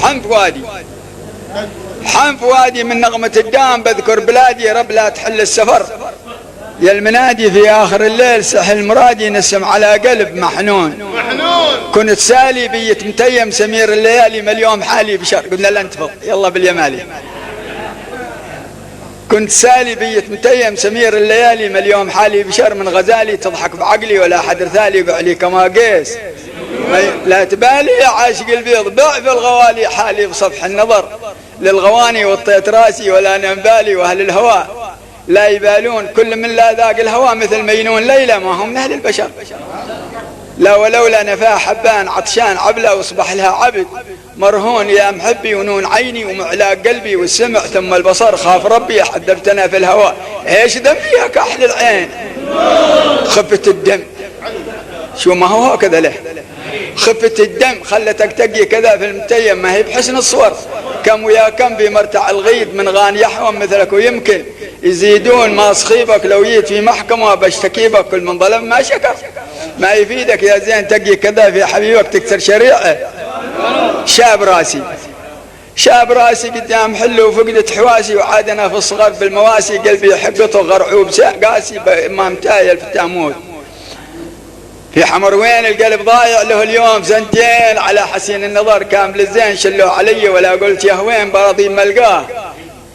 حنف وادي حنف وادي من نغمة الدام بذكر بلادي رب لا تحل السفر يا المنادي في آخر الليل سحل مرادي نسم على قلب محنون كنت سالي بيت متيم سمير الليالي مليوم حالي بشر قلنا لا انتفض يلا باليمالي كنت سالي بيت متيم سمير الليالي مليوم حالي بشر من غزالي تضحك بعقلي ولا حد ثالي بعلي كما قيس لا تبالي يا عاشق البيض بع في الغوالي حالي بصفح النظر للغواني وطيت راسي ولا ننبالي واهل الهواء لا يبالون كل من لا ذاق الهواء مثل مينون ليلى ما هم من اهل البشر لا ولولا نفاه حبان عطشان عبله واصبح لها عبد مرهون يا محبي ونون عيني ومعلاق قلبي والسمع ثم البصر خاف ربي حدبتنا في الهواء ايش ذنبي يا كحل العين خفة الدم شو ما هو هكذا له خفة الدم خلتك تقي كذا في المتيم ما هي بحسن الصور كم ويا كم بمرتع الغيد من غان يحوم مثلك ويمكن يزيدون ما صخيبك لو جيت في محكمة بشتكيبك كل من ظلم ما شكر ما يفيدك يا زين تقي كذا في حبيبك تكسر شريعه شاب راسي قدام حلو وفقدت حواسي وعادنا في الصغر بالمواسي قلبي حقته غرعوب قاسي بإمام تايل في التاموت في حمر وين القلب ضايع له اليوم سنتين على حسين النظر كامل الزين شلوه علي ولا قلت يا هوين براضي ملقاه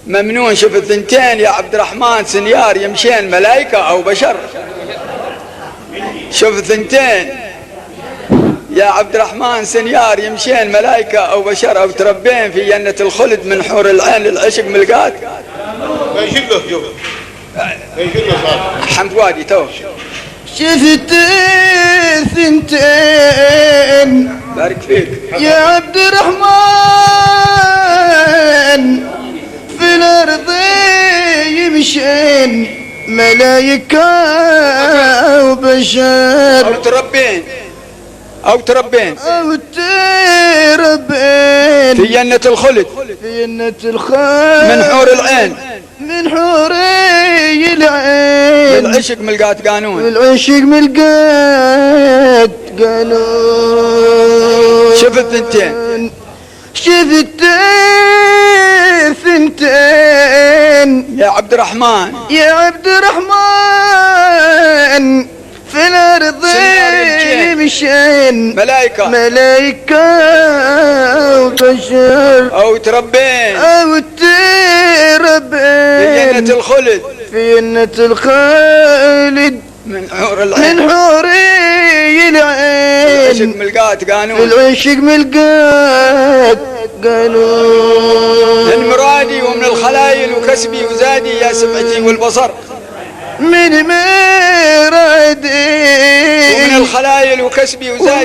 ممنون شوف الثنتين يا عبد الرحمن سنيار يمشين ملايكة أو بشر شوف الثنتين يا عبد الرحمن سنيار يمشين ملايكة أو بشر أو تربين في جنة الخلد من حور العين للعشق ملقات حمد وادي تو شفت ثنتين بارك فيك يا عبد الرحمن في الأرض يمشين ملايكة وبشر أو تربين في جنة الخلد من حور العين بالعشق ملقات قانون شفت ثنتين يا عبد الرحمن في الأرض يمشين ملايكة وبشر أو تربين في جنة الخلد من حور العين العشق ملقات قانون من مرادي ومن الخلايل وكسبي وزادي يا سمعتي والبصر من مرادي ومن الخلايل وكسبي وزادي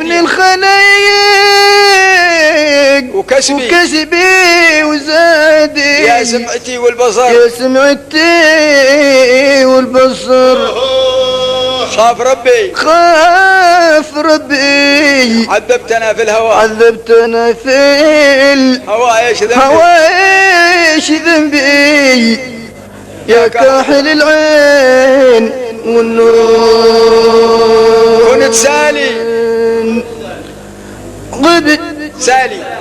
وكسبي وزادي يا سمعتي والبصر خاف ربي عذبتنا في الهواء ايش ذنبي يا كاحل العين والنور كنت سالي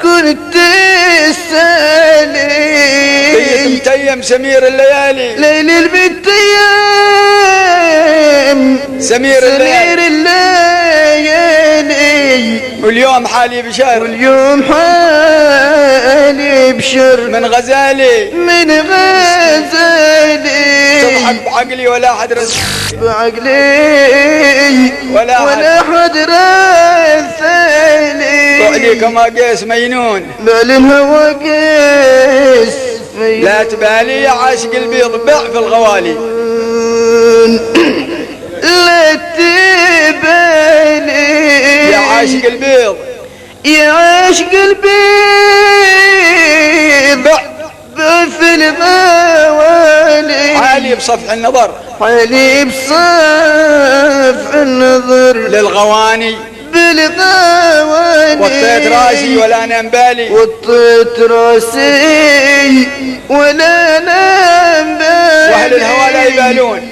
كنت سالي بيت متيم سمير الليالي ليل المتيم سمير الليالي واليوم حالي بشر من غزالي تضحك بعقلي ولا حد ولا حد رثالي وعلي كما قيس مينون الهوى قيس لا تبالي يا عاشق البيض بع في الغوالي لا تبالي يا عاشق البيض بع في الغوالي حالي بصفح النظر للغواني وطيت راسي ولا ننبالي واهل الهوى لا يبالون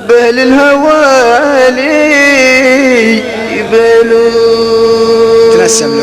بأهل الهوى يبالون تنسم